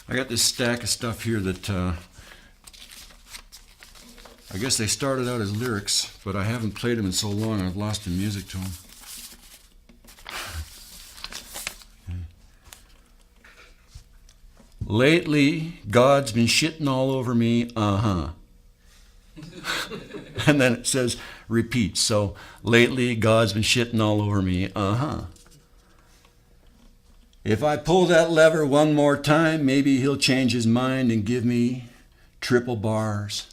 I got this stack of stuff here that I guess they started out as lyrics, but I haven't played them in so long I've lost the music to them. Lately, God's been shitting all over me, uh-huh. And then it says, repeat. So, lately, God's been shitting all over me, uh-huh. If I pull that lever one more time, maybe he'll change his mind and give me triple bars,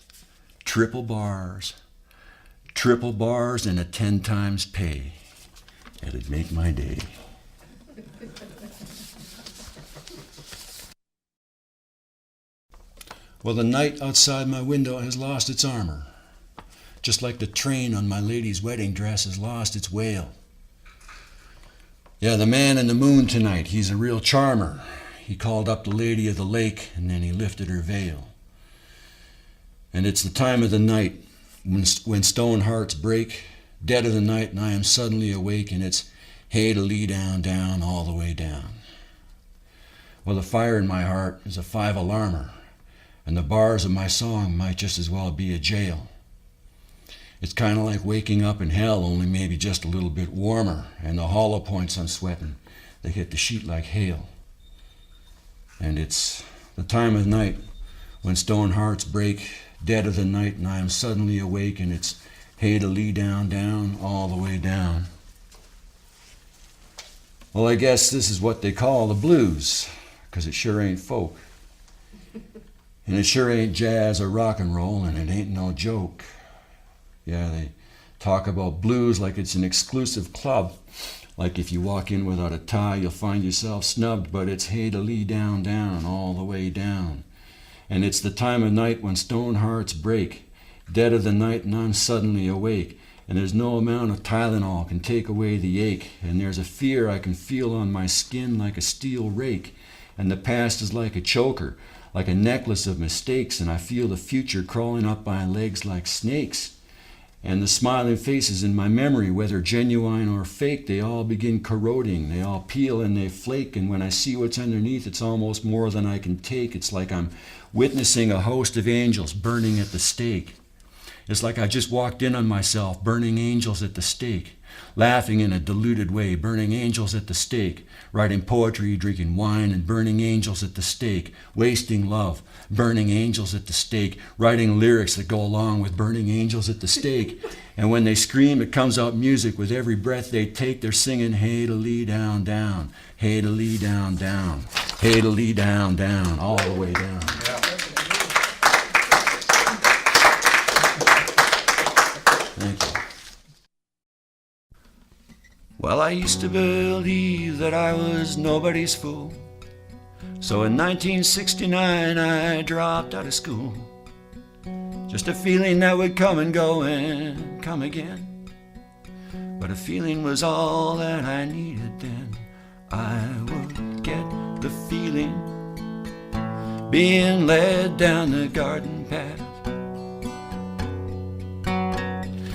triple bars, triple bars, and a 10 times pay. It'd make my day. Well, the night outside my window has lost its armor, just like the train on my lady's wedding dress has lost its wail. Yeah, the man in the moon tonight, he's a real charmer. He called up the lady of the lake, and then he lifted her veil. And it's the time of the night when stone hearts break, dead of the night, and I am suddenly awake, and it's hey to lee down, down, all the way down. Well, the fire in my heart is a 5 alarmer. And the bars of my song might just as well be a jail. It's kind of like waking up in hell, only maybe just a little bit warmer, and the hollow points I'm sweating, they hit the sheet like hail. And it's the time of night when stone hearts break, dead of the night, and I am suddenly awake, and it's hey to lee down, down, all the way down. Well, I guess this is what they call the blues, 'cause it sure ain't folk. And it sure ain't jazz or rock and roll, and it ain't no joke. Yeah, they talk about blues like it's an exclusive club. Like if you walk in without a tie, you'll find yourself snubbed, but it's hey to lee down, down, all the way down. And it's the time of night when stone hearts break, dead of the night, and I'm suddenly awake. And there's no amount of Tylenol can take away the ache. And there's a fear I can feel on my skin like a steel rake. And the past is like a choker, like a necklace of mistakes, and I feel the future crawling up my legs like snakes. And the smiling faces in my memory, whether genuine or fake, they all begin corroding. They all peel and they flake, and when I see what's underneath, it's almost more than I can take. It's like I'm witnessing a host of angels burning at the stake. It's like I just walked in on myself, burning angels at the stake. Laughing in a diluted way, burning angels at the stake, writing poetry, drinking wine, and burning angels at the stake, wasting love, burning angels at the stake, writing lyrics that go along with burning angels at the stake. And when they scream, it comes out music. With every breath they take, they're singing hey to lee down, down, hey to lee down, down, hey to lee down, down, all the way down. Thank you. Well, I used to believe that I was nobody's fool. So in 1969 I dropped out of school. Just a feeling that would come and go and come again. But a feeling was all that I needed then. I would get the feeling being led down the garden path.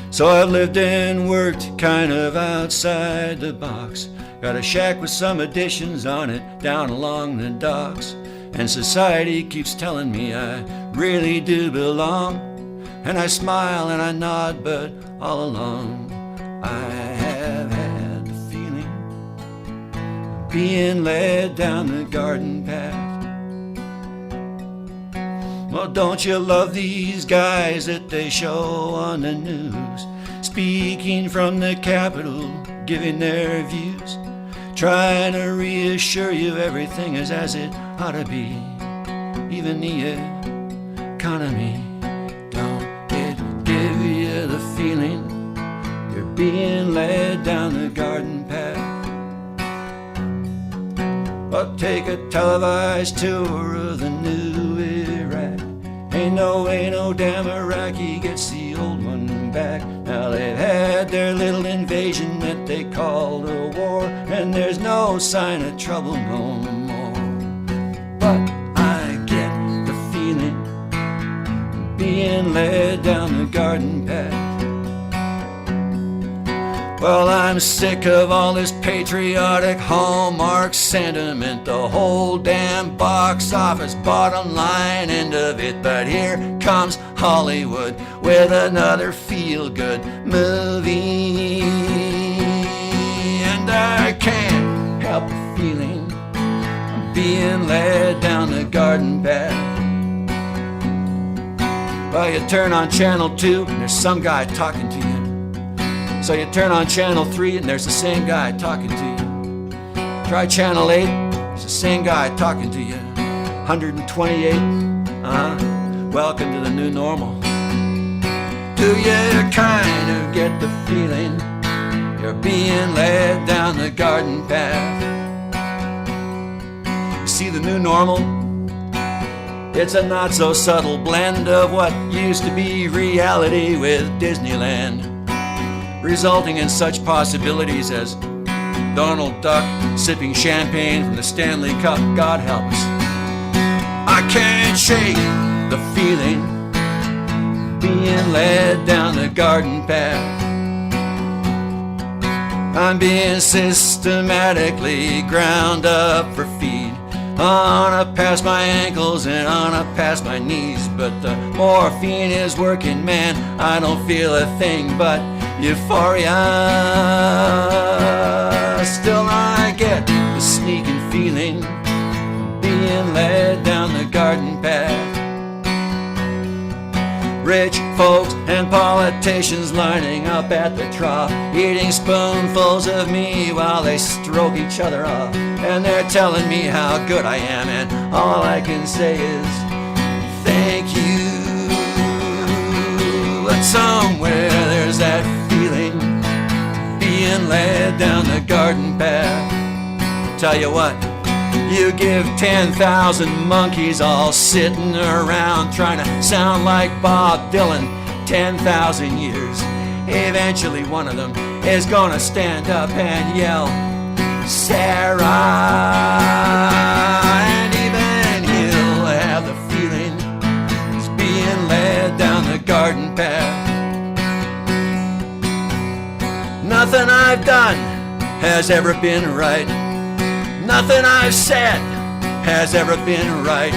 So I've lived and worked kind of outside the box. Got a shack with some additions on it down along the docks. And society keeps telling me I really do belong. And I smile and I nod, but all along I have had the feeling of being led down the garden path. Well, don't you love these guys that they show on the news, speaking from the Capitol, giving their views, trying to reassure you everything is as it ought to be. Even the economy, don't it give you the feeling you're being led down the garden path? Well, take a televised tour of the new Iraq. Ain't no way no damn Iraqi gets the old one back. Now they've had their little invasion that they called a war, and there's no sign of trouble no more. But I get the feeling being led down the garden path. Well, I'm sick of all this patriotic Hallmark sentiment, the whole damn box office bottom line end of it. But here comes Hollywood with another feel-good movie, and I can't help the feeling I'm being led down the garden path. Well, you turn on channel 2 and there's some guy talking to you. So you turn on channel 3 and there's the same guy talking to you. Try channel 8, there's the same guy talking to you. 128, welcome to the new normal. Do you kind of get the feeling you're being led down the garden path? See, the new normal, it's a not so subtle blend of what used to be reality with Disneyland, resulting in such possibilities as Donald Duck sipping champagne from the Stanley Cup. God help us. I can't shake the feeling being led down the garden path. I'm being systematically ground up for feed, on up past my ankles and on up past my knees. But the morphine is working, man, I don't feel a thing but euphoria. Still I get the sneaking feeling being led down the garden path. Rich folks and politicians lining up at the trough, eating spoonfuls of me while they stroke each other off. And they're telling me how good I am, and all I can say is thank you. But somewhere there's that feeling being led down the garden path. Tell you what, you give 10,000 monkeys all sitting around trying to sound like Bob Dylan 10,000 years. Eventually one of them is gonna stand up and yell, Sarah, and even he'll have the feeling he's being led down the garden path. Nothing I've done has ever been right. Nothing I've said has ever been right.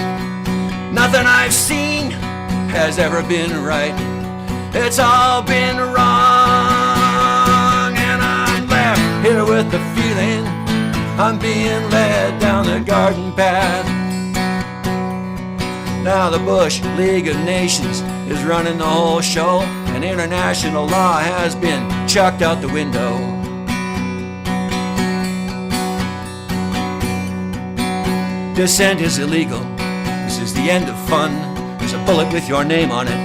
Nothing I've seen has ever been right. It's all been wrong, and I'm left here with the feeling I'm being led down the garden path. Now the Bush League of Nations is running the whole show, and international law has been chucked out the window. Dissent is illegal. This is the end of fun. There's a bullet with your name on it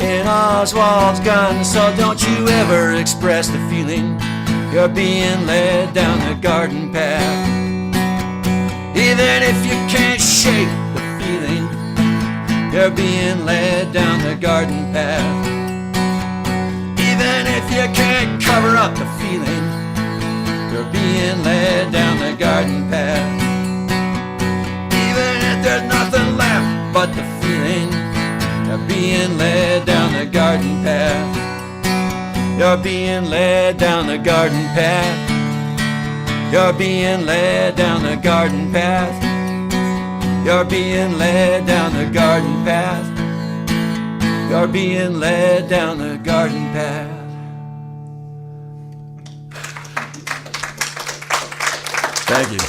in Oswald's gun. So don't you ever express the feeling you're being led down the garden path. Even if you can't shake the feeling you're being led down the garden path. Even if you can't cover up the feeling you're being led down the garden path. There's nothing left but the feeling you're being led down the garden path. You're being led down the garden path. You're being led down the garden path. You're being led down the garden path. You're being led down the garden path. Thank you.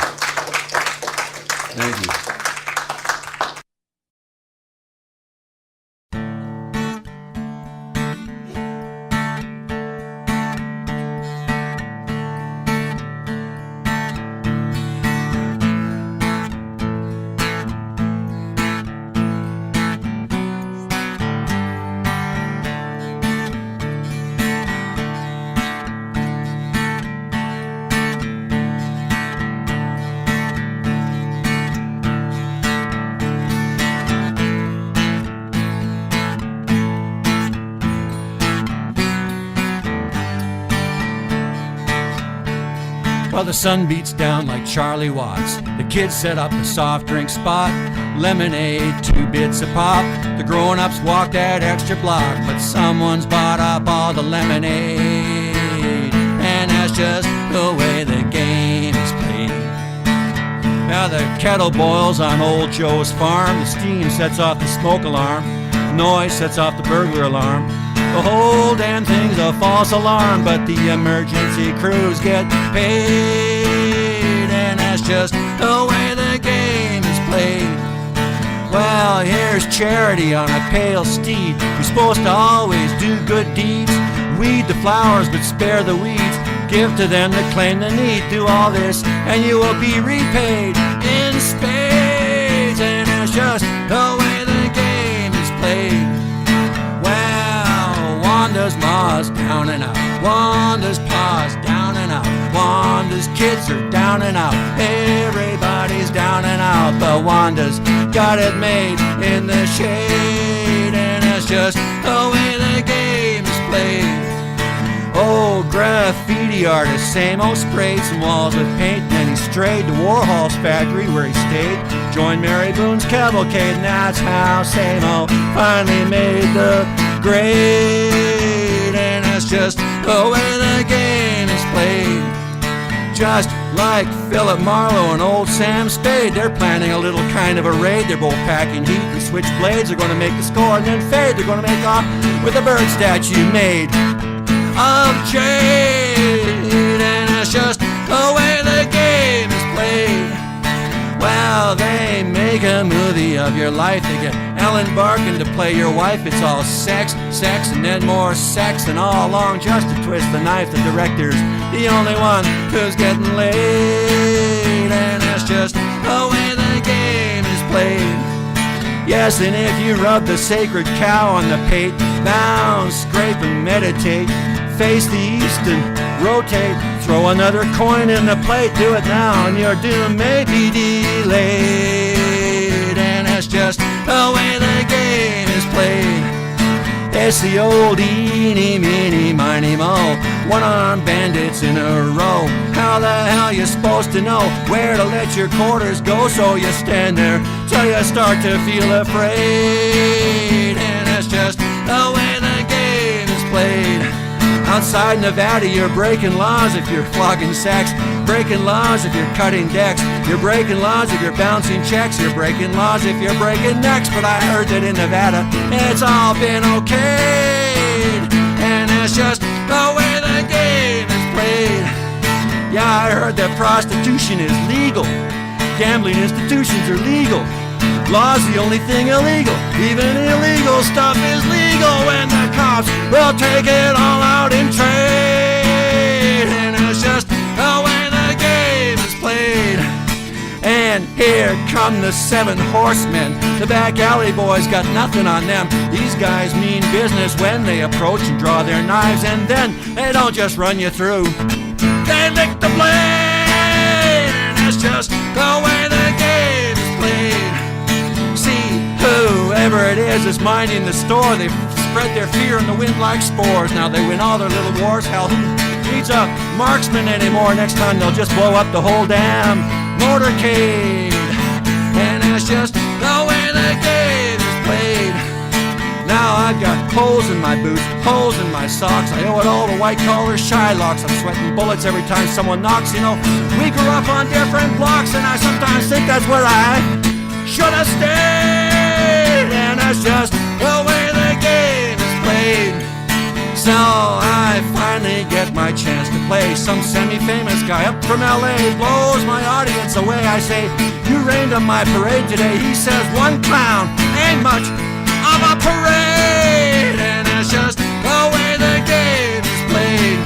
Thank you. While the sun beats down like Charlie Watts, the kids set up a soft drink spot. Lemonade, 2 bits a pop. The grown-ups walk that extra block, but someone's bought up all the lemonade. that's just the way the game is played. Now the kettle boils on old Joe's farm. The steam sets off the smoke alarm. Noise sets off the burglar alarm. The whole damn thing's a false alarm, but the emergency crews get paid, and that's just the way the game is played. Well, here's Charity on a pale steed, who's supposed to always do good deeds. Weed the flowers but spare the weeds. Give to them that claim the need. Do all this and you will be repaid in spades, and that's just the way the game is played. Well, Wanda's ma's down and out. Wanda's pa's down and out. Wanda's kids are down and out. Everybody's down and out, but Wanda's got it made in the shade, and that's just the way the game is played. Oh, graffiti artist, same old, sprayed some walls with paint, and then he strayed to Warhol's factory where he stayed. Joined Mary Boone's cavalcade, and that's how same old finally made the grade, and that's just the way the game is played. Just like Philip Marlowe and old Sam Spade, they're planning a little kind of a raid. They're both packing heat and switchblades. They're going to make the score and then fade. They're going to make off with a bird statue made of jade, and that's just the way the game is played. Well, they make a movie of your life. They get Ellen Barkin to play your wife. It's all sex, sex, and then more sex, and all along just to twist the knife. The director's the only one who's getting laid, and that's just the way the game is played. Yes, and if you rub the sacred cow on the pate, bounce, scrape, and meditate. Face the east and rotate. Throw another coin in the plate. Do it now and your doom may be delayed, and that's just the way the game is played. It's the old eeny, meeny, miny, mo. One-armed bandits in a row. How the hell you supposed to know where to let your quarters go? So you stand there till you start to feel afraid, and that's just the way the game is played. Outside Nevada, you're breaking laws if you're flogging sacks. Breaking laws if you're cutting decks. You're breaking laws if you're bouncing checks. You're breaking laws if you're breaking necks. But I heard that in Nevada, it's all been okayed, and that's just the way the game is played. Yeah, I heard that prostitution is legal. Gambling institutions are legal. Law's the only thing illegal. Even illegal stuff is legal when the cops will take it all out in trade, and it's just the way the game is played. And here come the 7 horsemen. The back alley boys got nothing on them. These guys mean business when they approach and draw their knives, and then they don't just run you through. They lick the blade, and it's just the way the game is played. Whoever it is minding the store, they've spread their fear in the wind like spores. Now they win all their little wars. Hell, who needs a marksman anymore? Next time they'll just blow up the whole damn motorcade, and that's just the way the game is played. Now I've got holes in my boots, holes in my socks. I owe it all to white-collar Shylocks. I'm sweating bullets every time someone knocks. You know, we grew up on different blocks, and I sometimes think that's where I should have stayed, and that's just the way the game is played. So I finally get my chance to play. Some semi-famous guy up from LA blows my audience away. I say, you rained on my parade today. He says, one clown ain't much of a parade, and that's just the way the game is played.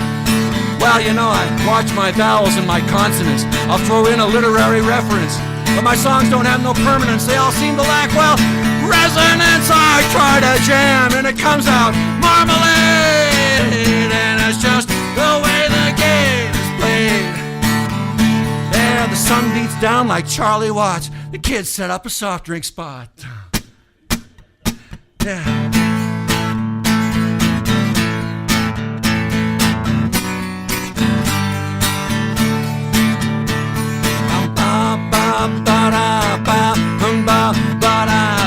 Well, you know, I watch my vowels and my consonants. I'll throw in a literary reference, but my songs don't have no permanence. They all seem to lack, well, resonance. I try to jam and it comes out marmalade, and it's just the way the game is played. Yeah, the sun beats down like Charlie Watts. The kids set up a soft drink spot. Yeah.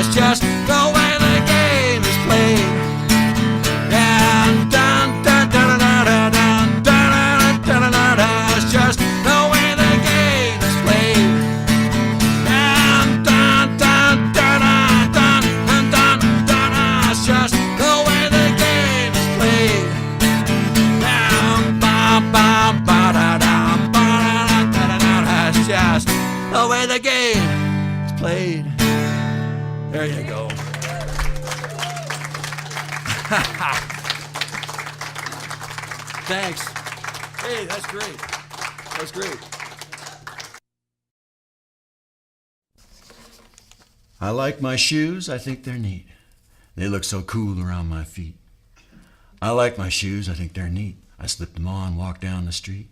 It's just the way the game is played. Yeah, dun dun dun dun dun dun dun dun dun played. There you go. Thanks. Hey, that's great. That's great. I like my shoes, I think they're neat. They look so cool around my feet. I like my shoes, I think they're neat. I slip them on, walk down the street.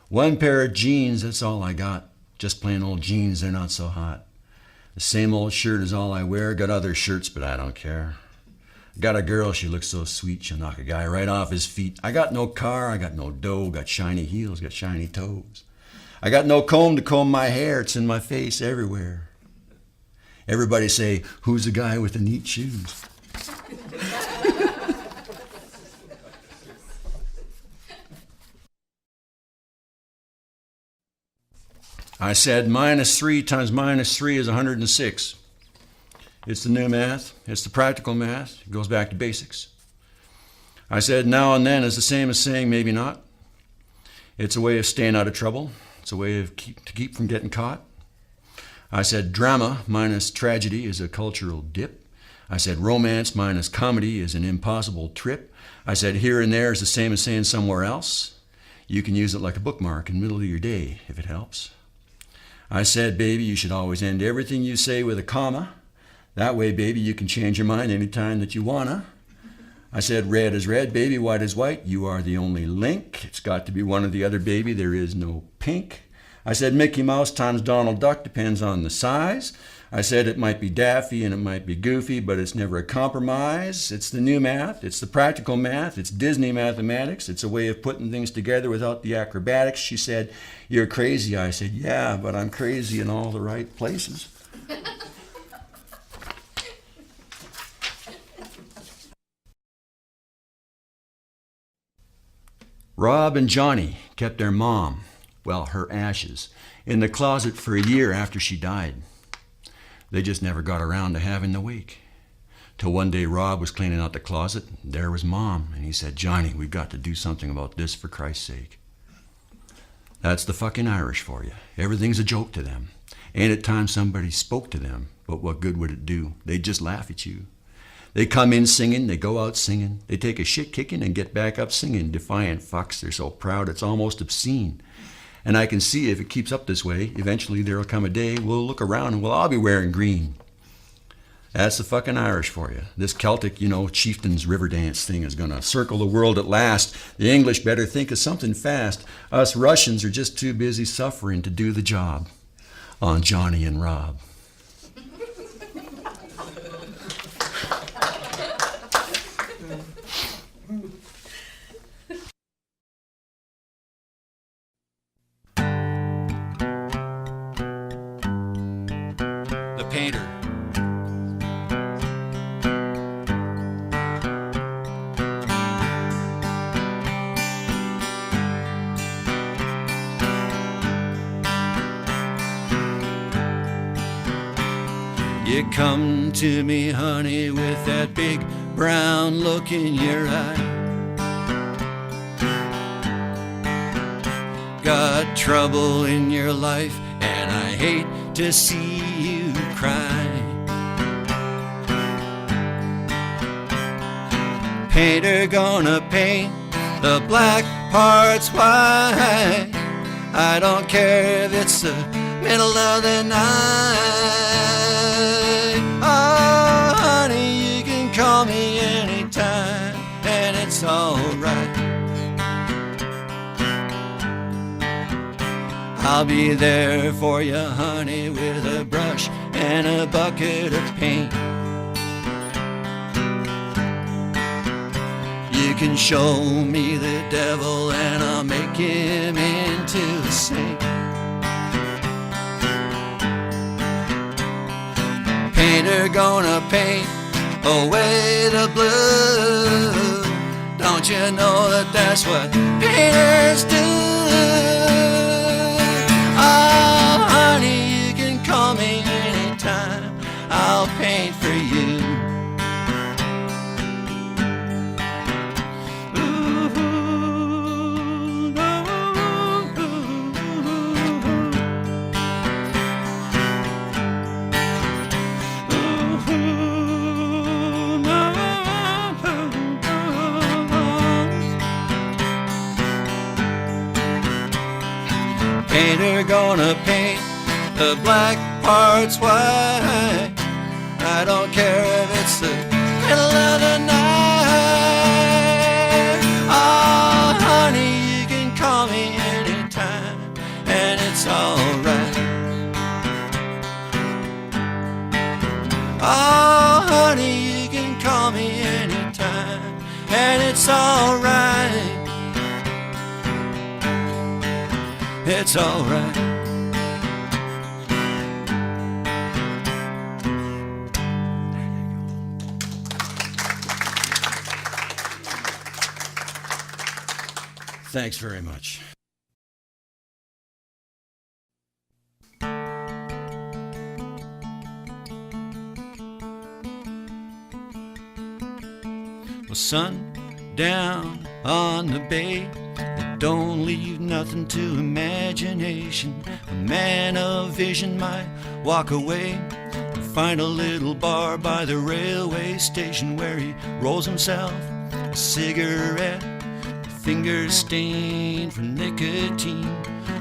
One pair of jeans, that's all I got. Just plain old jeans, they're not so hot. The same old shirt is all I wear. Got other shirts, but I don't care. Got a girl, she looks so sweet, she'll knock a guy right off his feet. I got no car, I got no dough, got shiny heels, got shiny toes. I got no comb to comb my hair, it's in my face everywhere. Everybody say, who's the guy with the neat shoes? I said -3 times -3 is 106. It's the new math. It's the practical math. It goes back to basics. I said now and then is the same as saying maybe not. It's a way of staying out of trouble. It's a way of to keep from getting caught. I said drama minus tragedy is a cultural dip. I said romance minus comedy is an impossible trip. I said here and there is the same as saying somewhere else. You can use it like a bookmark in the middle of your day if it helps. I said, baby, you should always end everything you say with a comma. That way, baby, you can change your mind anytime that you wanna. I said, red is red, baby, white is white. You are the only link. It's got to be one or the other, baby. There is no pink. I said, Mickey Mouse times Donald Duck depends on the size. I said it might be daffy and it might be goofy, but it's never a compromise. It's the new math. It's the practical math. It's Disney mathematics. It's a way of putting things together without the acrobatics. She said, you're crazy. I said, yeah, but I'm crazy in all the right places. Rob and Johnny kept their mom, well, her ashes, in the closet for a year after she died. They just never got around to having the wake. Till one day Rob was cleaning out the closet, and there was Mom, and he said, Johnny, we've got to do something about this for Christ's sake. That's the fucking Irish for you. Everything's a joke to them. And at times somebody spoke to them, but what good would it do? They'd just laugh at you. They come in singing, they go out singing, they take a shit kicking and get back up singing. Defiant fucks, they're so proud it's almost obscene. And I can see if it keeps up this way, eventually there'll come a day we'll look around and we'll all be wearing green. That's the fucking Irish for you. This Celtic, chieftain's river dance thing is gonna circle the world at last. The English better think of something fast. Us Russians are just too busy suffering to do the job on Johnny and Rob. Painter. You come to me, honey, with that big brown look in your eye. Got trouble in your life, and I hate to see you cry. Painter gonna paint the black parts white. I don't care if it's the middle of the night. Oh, honey, you can call me anytime, and it's alright. I'll be there for you, honey, with a brush and a bucket of paint. You can show me the devil and I'll make him into a saint. Painter gonna paint away the blue. Don't you know that that's what painters do? Oh, honey, you can call me anytime. I'll paint for you. gonna paint the black parts white. I don't care if it's the middle of the night. Oh, honey, you can call me anytime, and it's alright. Oh, honey, you can call me anytime, and it's alright. It's alright. Thanks very much. Well, sun down on the bay, it don't leave nothing to imagination. A man of vision might walk away and find a little bar by the railway station where he rolls himself a cigarette, fingers stained from nicotine.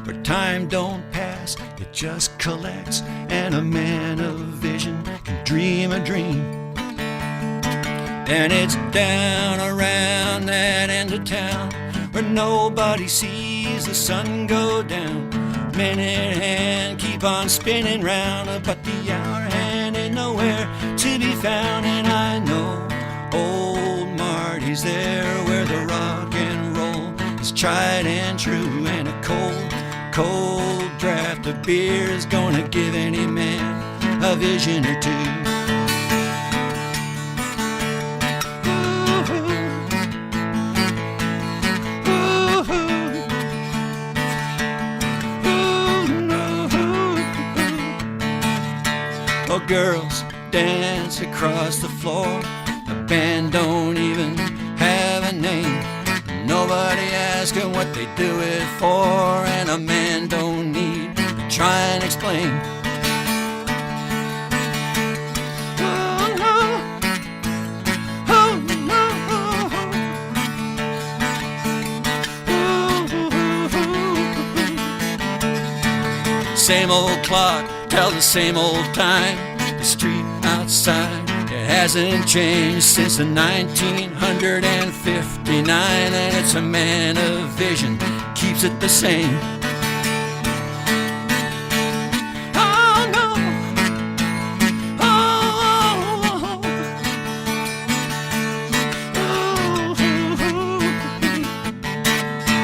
Where time don't pass, it just collects, and a man of vision can dream a dream. And it's down around that end of town where nobody sees the sun go down. Minute hand keep on spinning round, but the hour hand ain't nowhere to be found. And I know old Marty's there where the rock and roll is tried and true, and a cold, cold draft of beer is gonna give any man a vision or two. Girls dance across the floor. The band don't even have a name. Nobody asking what they do it for, and a man don't need to try and explain. Oh no, oh no, oh. Same old clock tells the same old time. The street outside, it hasn't changed since the 1959, and it's a man of vision keeps it the same. Oh no, oh,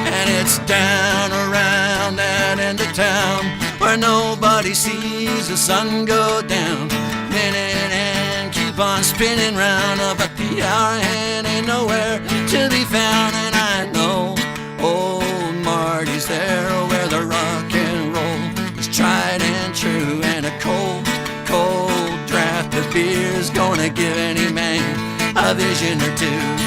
and it's down around that end of town where nobody sees the sun go down. Minute and keep on spinning round, but the hour hand ain't nowhere to be found. And I know old Marty's there where the rock and roll is tried and true, and a cold, cold draft of beer is gonna give any man a vision or two.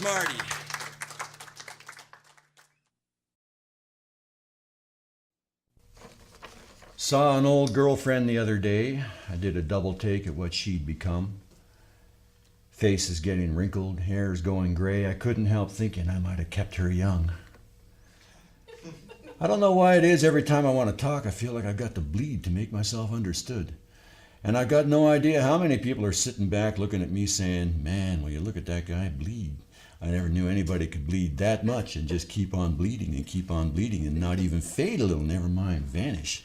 Marty. Saw an old girlfriend the other day. I did a double take at what she'd become. Face is getting wrinkled, hair's going gray. I couldn't help thinking I might have kept her young. I don't know why it is every time I want to talk, I feel like I've got to bleed to make myself understood. And I've got no idea how many people are sitting back looking at me saying, man, will you look at that guy bleed. I never knew anybody could bleed that much and just keep on bleeding and not even fade a little, never mind vanish.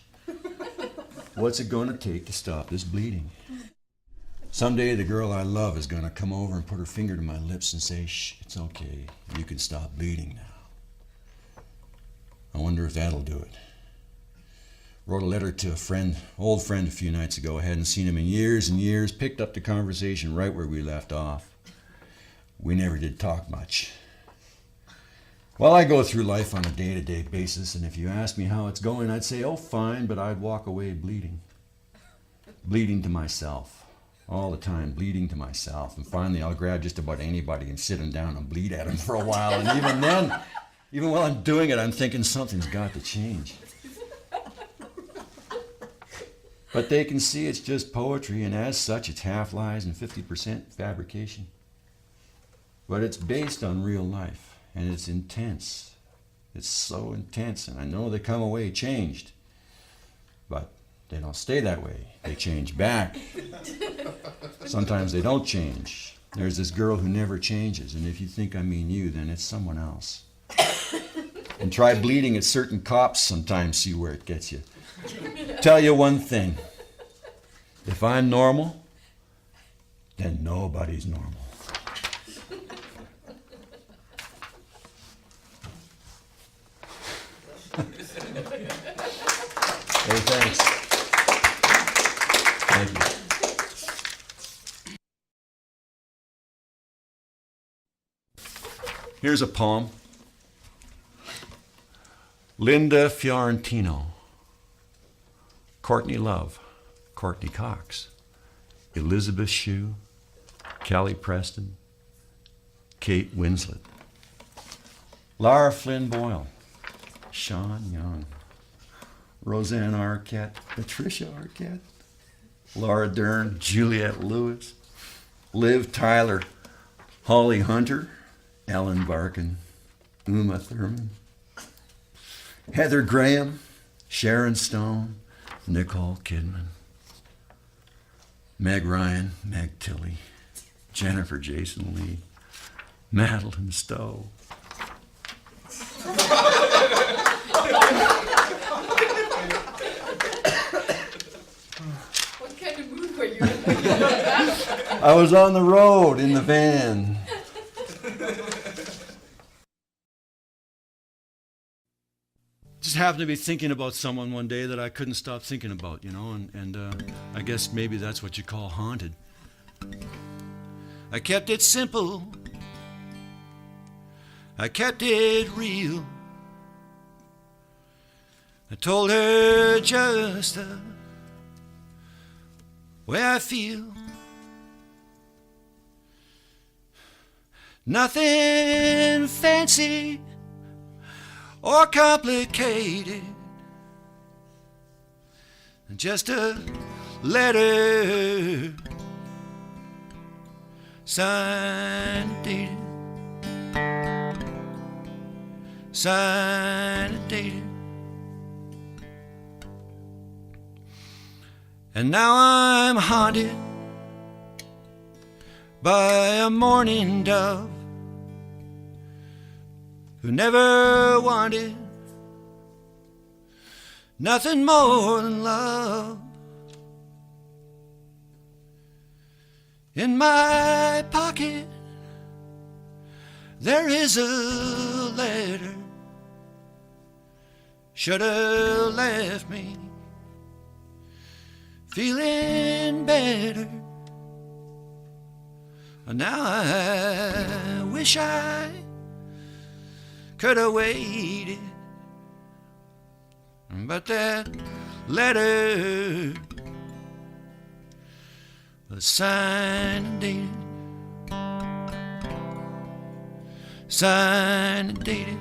What's it going to take to stop this bleeding? Someday the girl I love is going to come over and put her finger to my lips and say, shh, it's okay, you can stop bleeding now. I wonder if that'll do it. Wrote a letter to a friend, old friend a few nights ago. I hadn't seen him in years and years. Picked up the conversation right where we left off. We never did talk much. Well, I go through life on a day-to-day basis, and if you ask me how it's going, I'd say, oh, fine, but I'd walk away bleeding. Bleeding to myself. all the time, bleeding to myself. And finally, I'll grab just about anybody and sit them down and bleed at them for a while. And even then, even while I'm doing it, I'm thinking something's got to change. But they can see it's just poetry, and as such, it's half lies and 50% fabrication. But it's based on real life, and it's intense. It's so intense, and I know they come away changed. But they don't stay that way. They change back. Sometimes they don't change. There's this girl who never changes, and if you think I mean you, then it's someone else. And try bleeding at certain cops sometimes, see where it gets you. Tell you one thing. If I'm normal, then nobody's normal. Hey, thanks. Thank you. Here's a poem. Linda Fiorentino, Courtney Love, Courtney Cox, Elizabeth Shue, Kelly Preston, Kate Winslet, Lara Flynn Boyle, Sean Young, Roseanne Arquette, Patricia Arquette, Laura Dern, Juliette Lewis, Liv Tyler, Holly Hunter, Ellen Barkin, Uma Thurman, Heather Graham, Sharon Stone, Nicole Kidman, Meg Ryan, Meg Tilley, Jennifer Jason Lee, Madeline Stowe. What kind of mood were you in when you wrote that? I was on the road in the van. Just happened to be thinking about someone one day that I couldn't stop thinking about, you know, and I guess maybe that's what you call haunted. I kept it simple. I kept it real. I told her just the way I feel. Nothing fancy or complicated, just a letter signed and dated, signed and dated. And now I'm haunted by a mourning dove who never wanted nothing more than love. In my pocket there is a letter, should have left me feeling better. And now I wish I could have waited, but that letter was signed and dated, signed and dated.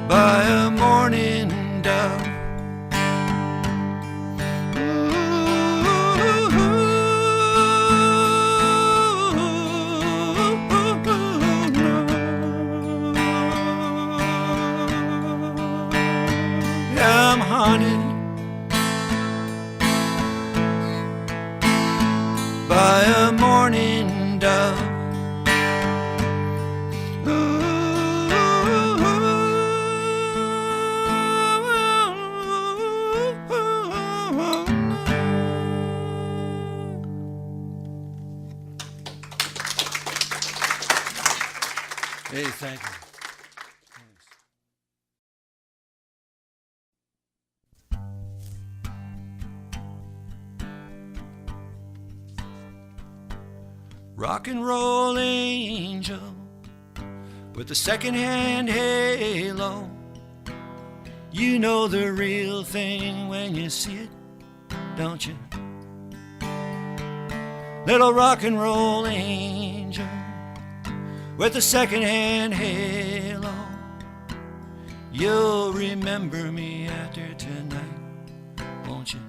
By a morning dove, by a morning dove. Hey, thank you. Rock and roll angel with a second-hand halo. You know the real thing when you see it, don't you? Little rock and roll angel with a second-hand halo. You'll remember me after tonight, won't you?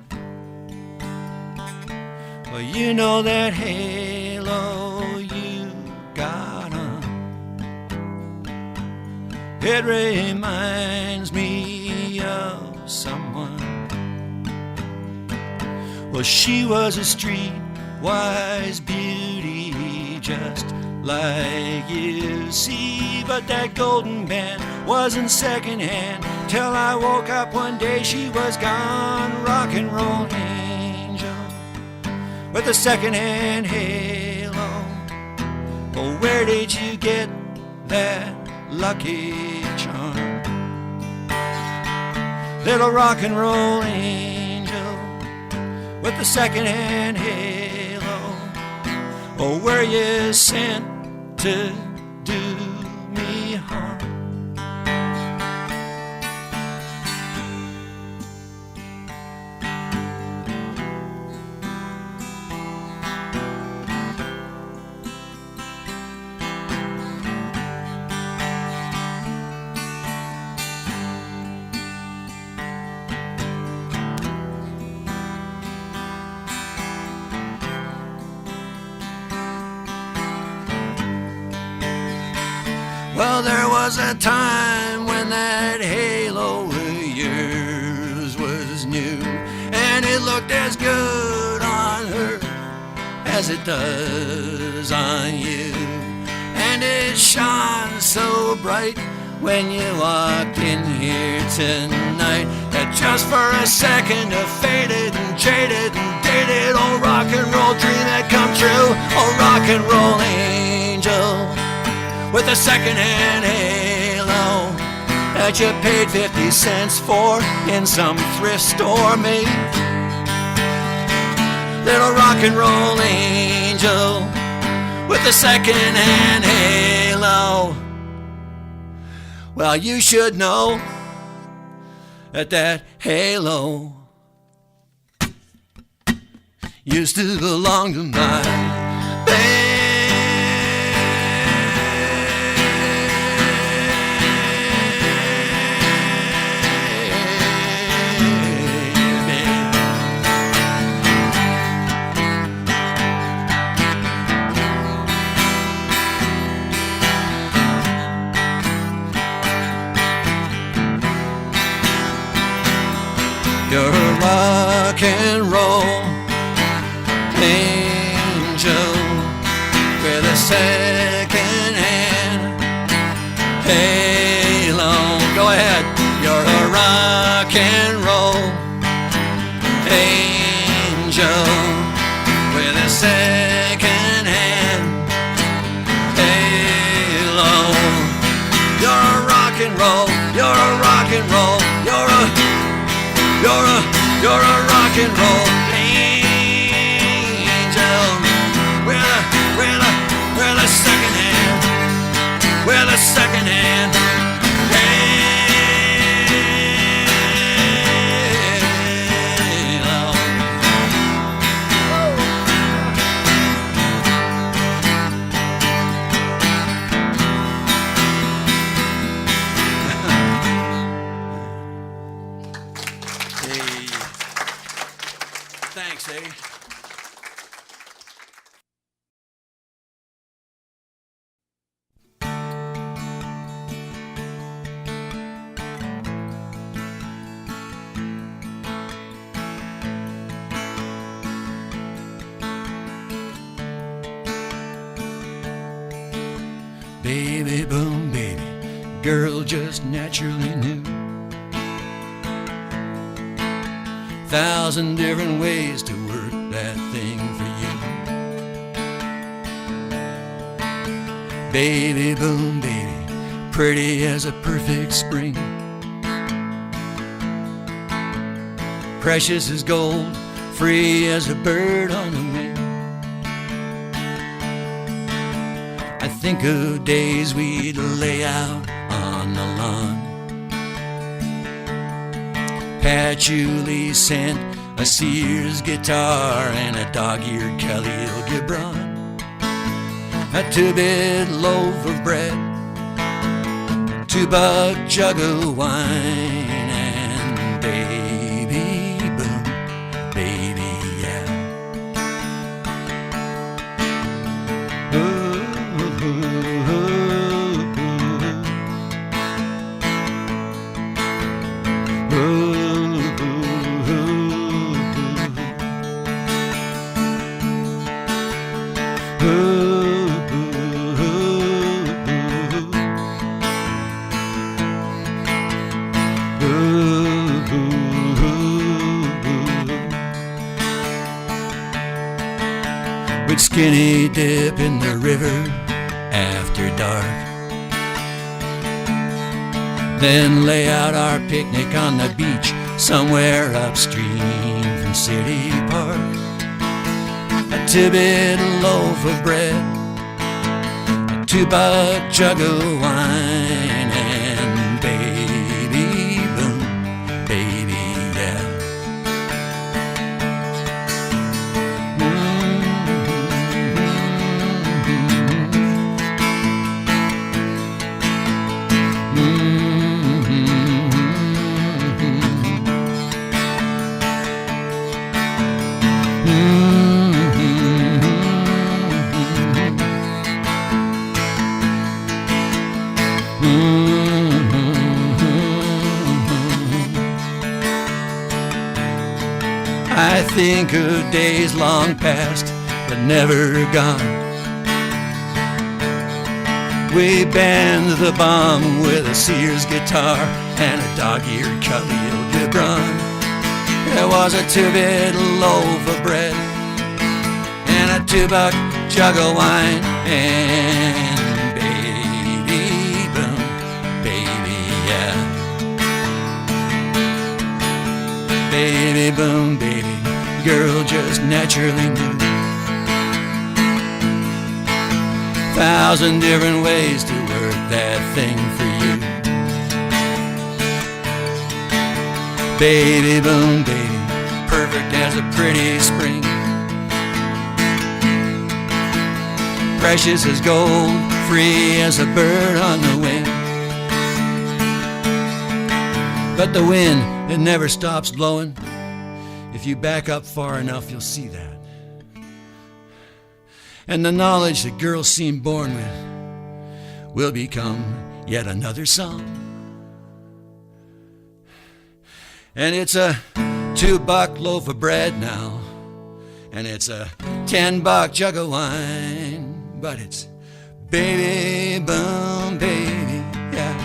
Well, you know that halo you got on. It reminds me of someone. Well, she was a street-wise beauty, just like you see. But that golden band wasn't secondhand till I woke up one day. She was gone, rock and roll angel with a second-hand halo. Oh, where did you get that lucky charm? Little rock and roll angel with the second-hand halo. Oh, were you sent to do me harm? Well, there was a time when that halo of yours was new, and it looked as good on her as it does on you. And it shone so bright when you walked in here tonight that just for a second I faded and jaded and dated. Oh, rock and roll dream had come true. Oh, rock and roll angel with a second-hand halo that you paid 50 cents for in some thrift store, mate. Little rock and roll angel with a second-hand halo. Well, you should know that that halo used to belong to my baby. You're a rock and roll angel with a second-hand halo. Go ahead. You're a rock and roll angel with a second-hand halo. You're a rock and roll. You're a rock and roll. You're a rock and roll angel with a second hand, with a second hand halo. Hey. Thanks, eh? Baby, boom, baby, girl just naturally knew. 1,000 different ways to work that thing for you. Baby, boom, baby, pretty as a perfect spring. Precious as gold, free as a bird on the wing. I think of days we'd lay out on the lawn. Patchouli scent, a Sears guitar, and a dog-eared Khalil Gibran. A 2-bit loaf of bread, a $2 jug of wine, and baby, boom, baby, yeah. We'd skinny dip in the river after dark, then lay out our picnic on the beach somewhere upstream from City Park. A 2-bit loaf of bread, a $2 jug of wine, and baby, boom, baby, yeah. I think of days long past but never gone. We band the bomb with a Sears guitar and a dog-eared Khalil Gibran. There was a 2-bit loaf of bread and a $2 jug of wine, and baby, boom, baby, yeah. Baby, boom, baby, girl just naturally knew. 1,000 different ways to work that thing for you. Baby, boom, baby, perfect as a pretty spring. Precious as gold, free as a bird on the wing. But the wind, it never stops blowing. If you back up far enough, you'll see that. And the knowledge that girls seem born with will become yet another song. And it's a $2 loaf of bread now, and it's a $10 jug of wine, but it's baby, boom, baby, yeah.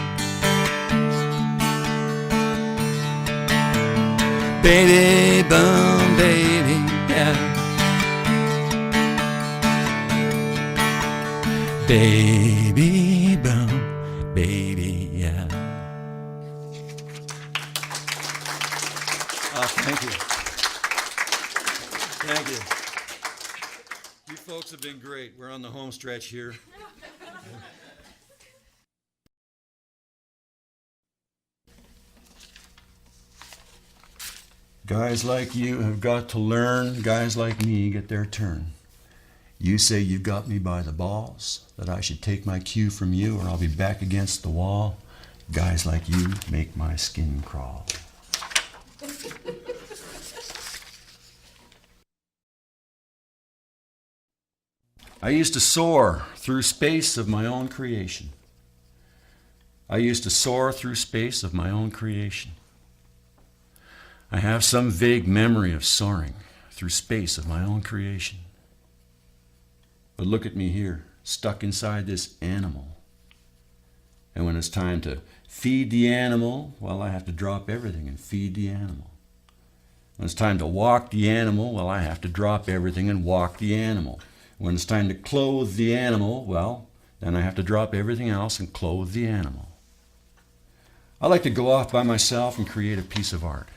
Baby, boom, baby, yeah. Baby, boom, baby, yeah. Oh, thank you. Thank you. You folks have been great. We're on the home stretch here. Guys like you have got to learn. Guys like me get their turn. You say you've got me by the balls, that I should take my cue from you or I'll be back against the wall. Guys like you make my skin crawl. I used to soar through space of my own creation. I used to soar through space of my own creation. I have some vague memory of soaring through space of my own creation. But look at me here, stuck inside this animal And when it's time to feed the animal, well, I have to drop everything and feed the animal. When it's time to walk the animal, well, I have to drop everything and walk the animal. When it's time to clothe the animal, well, then I have to drop everything else and clothe the animal. I like to go off by myself and create a piece of art.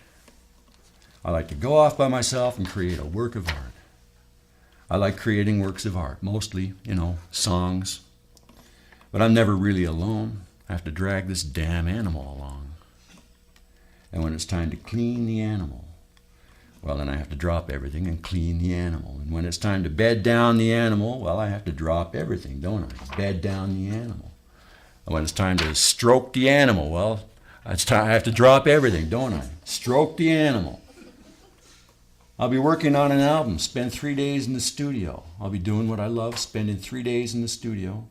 I like to go off by myself and create a work of art. I like creating works of art, mostly, songs. But I'm never really alone. I have to drag this damn animal along. And when it's time to clean the animal, well, then I have to drop everything and clean the animal. And when it's time to bed down the animal, well, I have to drop everything, don't I? Bed down the animal. And when it's time to stroke the animal, well, I have to drop everything, don't I? Stroke the animal. I'll be working on an album, spend 3 days in the studio. I'll be doing what I love, spending 3 days in the studio.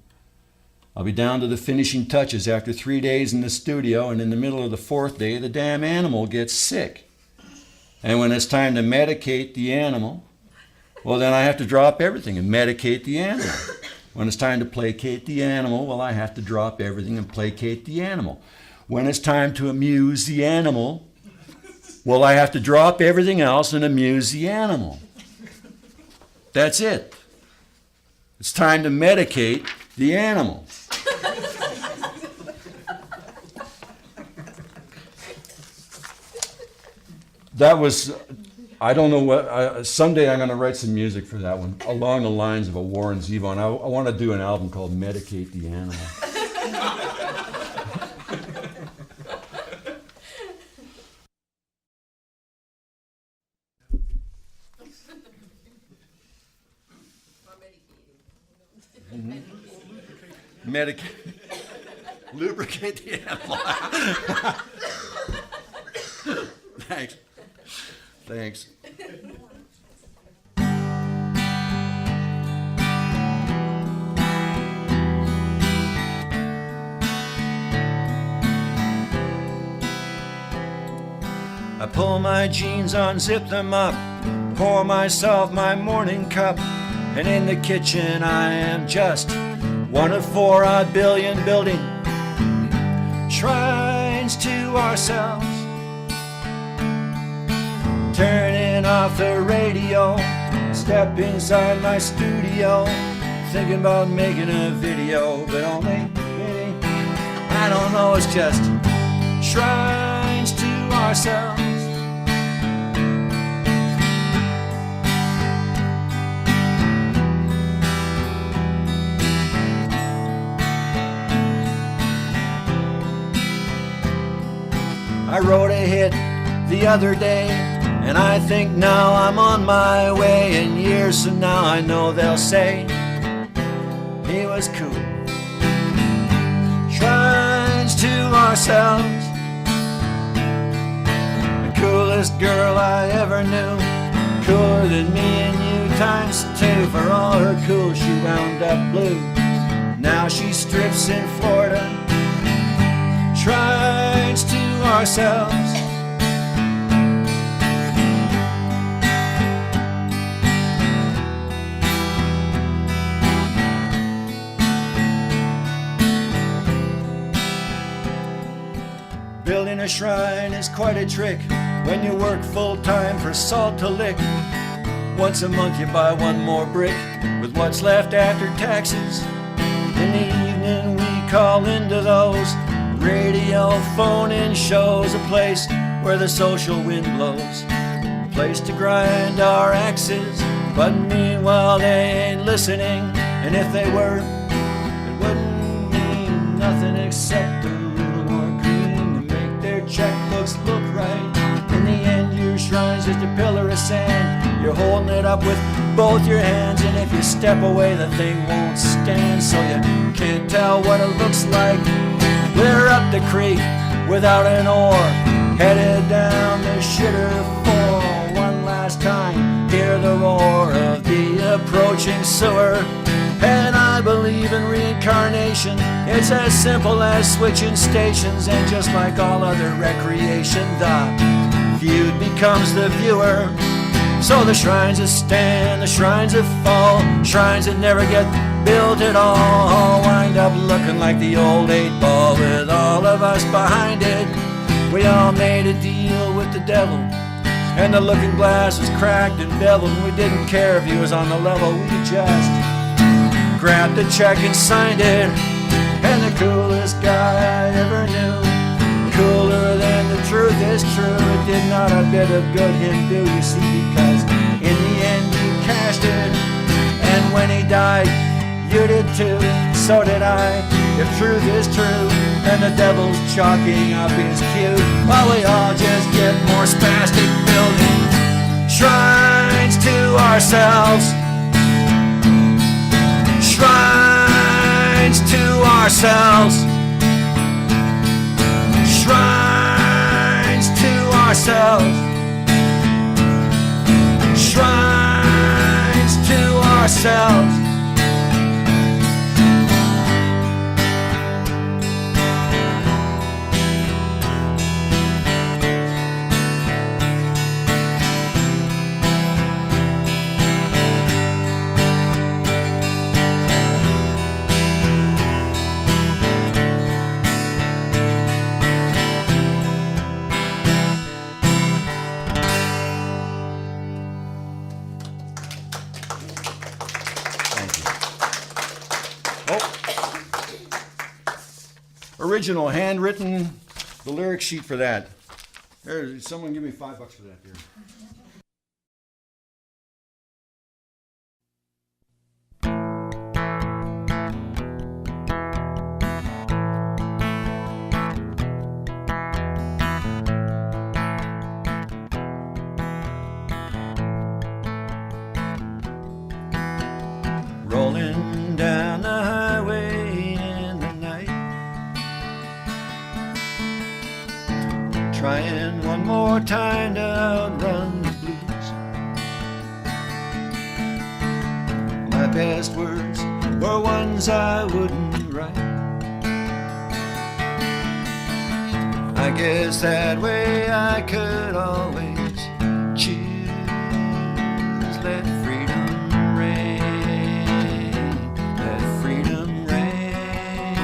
I'll be down to the finishing touches after 3 days in the studio, and in the middle of the 4th day, the damn animal gets sick. And when it's time to medicate the animal, well, then I have to drop everything and medicate the animal. When it's time to placate the animal, well, I have to drop everything and placate the animal. When it's time to amuse the animal, well, I have to drop everything else and amuse the animal. That's it. It's time to medicate the animal. That was, I don't know what, someday I'm going to write some music for that one, along the lines of a Warren Zevon. I want to do an album called Medicate the Animal. Lubricate the animal. Thanks. I pull my jeans, unzip them up, pour myself my morning cup, and in the kitchen I am just one of 4 billion building shrines to ourselves. Turning off the radio, step inside my studio, thinking about making a video, but only me. I don't know, it's just shrines to ourselves. I wrote a hit the other day, and I think now I'm on my way. And years from now I know they'll say he was cool. Shrines to ourselves. The coolest girl I ever knew, cooler than me and you times 2. For all her cool she wound up blue. Now she strips in Florida. Shrines to ourselves. Building a shrine is quite a trick when you work full-time for salt to lick. Once a month you buy 1 more brick with what's left after taxes. In the evening we call into those radio phone-in shows, a place where the social wind blows, a place to grind our axes. But meanwhile they ain't listening, and if they were, it wouldn't mean nothing except a little more green to make their checkbooks look right. In the end your shrine's just a pillar of sand. You're holding it up with both your hands, and if you step away the thing won't stand, so you can't tell what it looks like. We're up the creek without an oar, headed down the shitter for one last time. Hear the roar of the approaching sewer. And I believe in reincarnation. It's as simple as switching stations, and just like all other recreation, the viewed becomes the viewer. So the shrines that stand, the shrines that fall, shrines that never get built at all, wind up looking like the old 8-ball with all of us behind it. We all made a deal with the devil, and the looking glass was cracked and beveled, and we didn't care if he was on the level. We just grabbed the check and signed it. And the coolest guy I ever knew, cooler than the truth is true, it did not a bit of good him do, you see, because in the end you cashed it. And when he died, you did too, so did I. If truth is true, and the devil's chalking up his cue, while we all just get more spastic, building shrines to ourselves. Shrines to ourselves. Shrines to ourselves. Shrines to ourselves. Original, handwritten, the lyric sheet for that. There, someone give me $5 for that there. Rolling down the highway in the night, trying one more time to outrun the blues. My best words were ones I wouldn't write. I guess that way I could always choose. Let freedom reign, let freedom reign,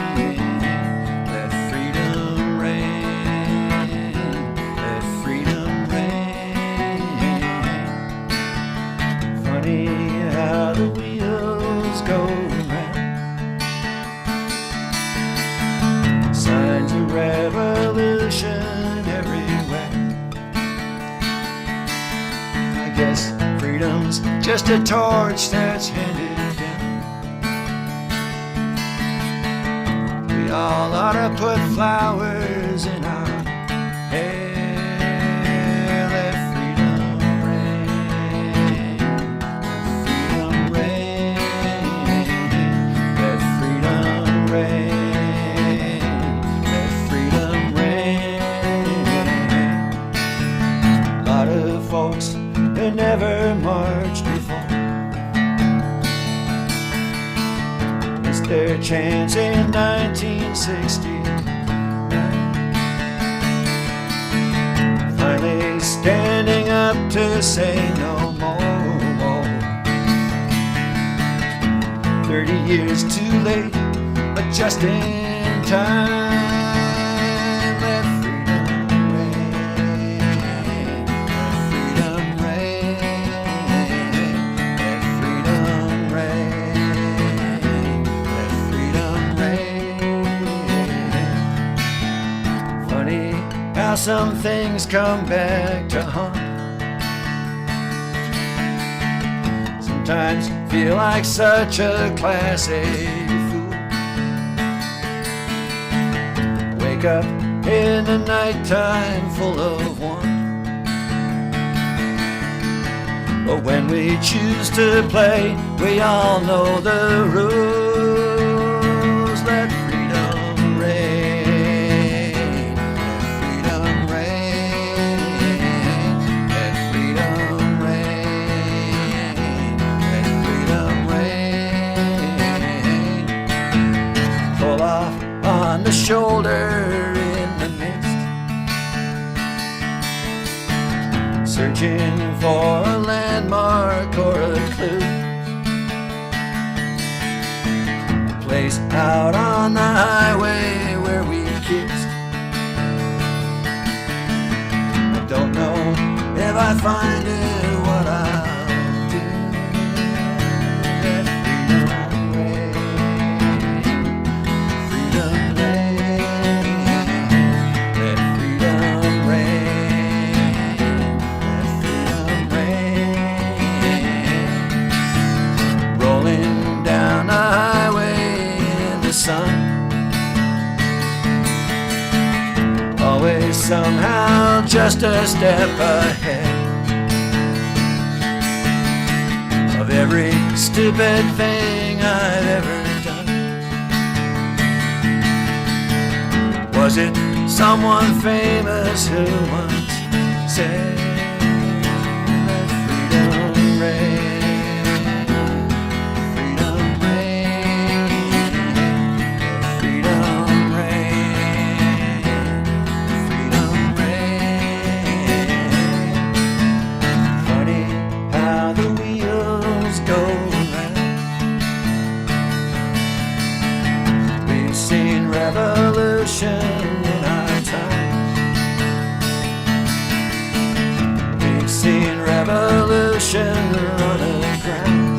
let freedom reign, let freedom reign. Funny how the wheels go round. Signs of revolution everywhere. I guess freedom's just a torch that's handed down. We all ought to put flowers in our hair. Let freedom reign, let freedom reign, let freedom reign, let freedom reign. A lot of folks who never marched before missed their chance in 1969. Finally standing up to say no more. 30 years too late, but just in time. Let freedom reign, let freedom reign, let freedom reign, let freedom reign. Funny how some things come back to haunt. Sometimes feel like such a Class A fool. Wake up in the nighttime full of want. But when we choose to play, we all know the rules. Let freedom reign, let freedom reign, let freedom reign, let freedom reign. Pull off on the shoulder in the mist, searching for a land mark or a clue. A place out on the highway where we kissed. I don't know if I find it what I'll do. Let freedom reign, freedom reign, let freedom reign, let freedom reign. Rolling down the highway in the sun, always somehow just a step ahead of every stupid thing I've ever done. Was it someone famous who once said, let freedom reign, freedom reign, let freedom reign, freedom reign. Funny how the wheels go round. We've seen revolution in our time. We've seen revolution run aground.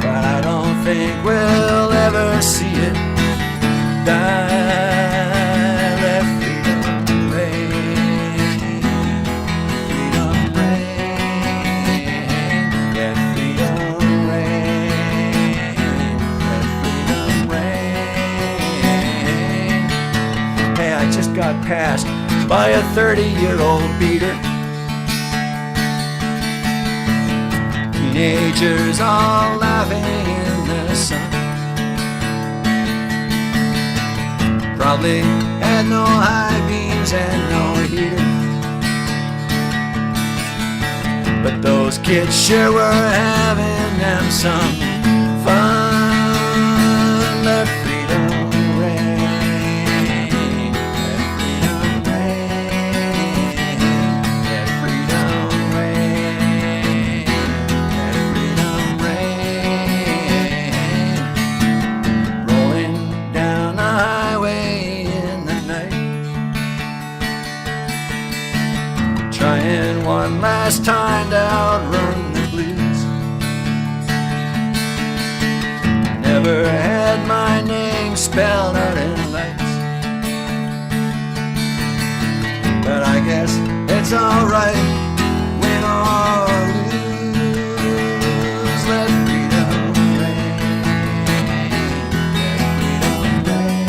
But I don't think we'll ever see it die. Let freedom reign, freedom reign, let freedom reign, let freedom reign. Hey, I just got passed by a 30-year-old beater. Teenagers all laughing in the sun. Probably had no high beams and no heater, but those kids sure were having them some fun. Let freedom reign, let freedom reign, let freedom reign, let freedom reign. Rolling down the highway in the night, trying one last time to outrun the blues. Never had my name spelled out in lights, but I guess it's alright, win or lose. Let freedom reign, let freedom reign,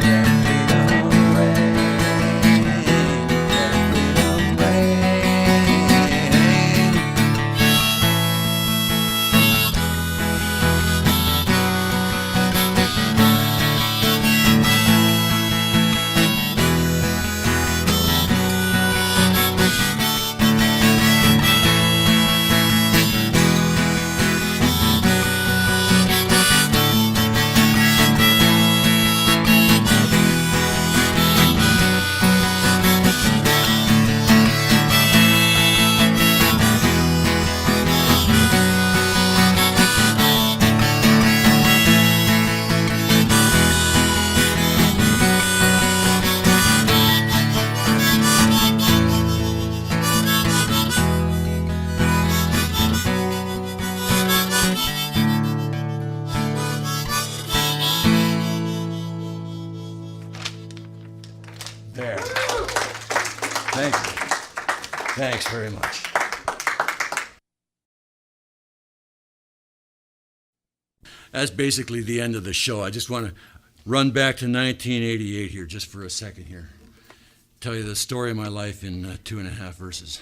let freedom reign, let freedom reign. There. Thank you. Thanks very much. That's basically the end of the show. I just want to run back to 1988 here just for a second here. Tell you the story of my life in 2.5 verses.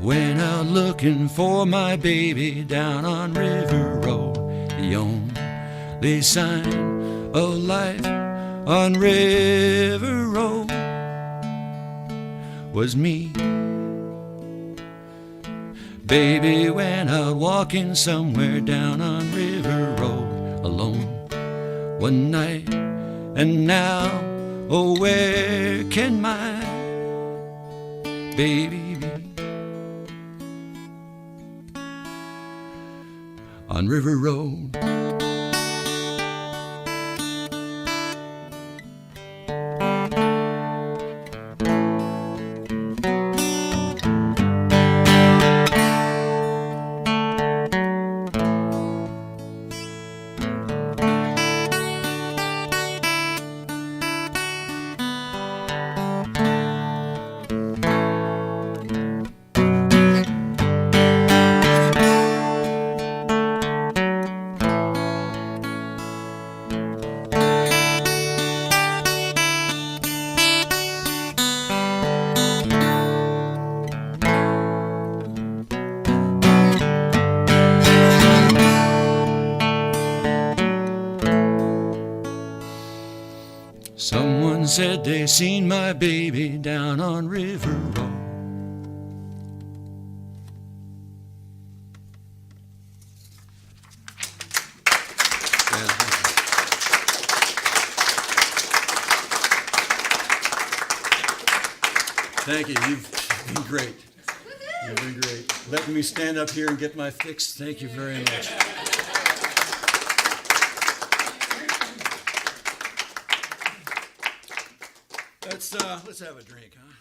Went out looking for my baby down on River Road. The only sign of life on River Road was me. Baby went out walking somewhere down on River Road alone one night, and now, oh, where can my baby be? On River Road. Someone said they seen my baby down on River Road. Thank you. You've been great. You've been great. Letting me stand up here and get my fix. Thank you very much. Let's have a drink, huh?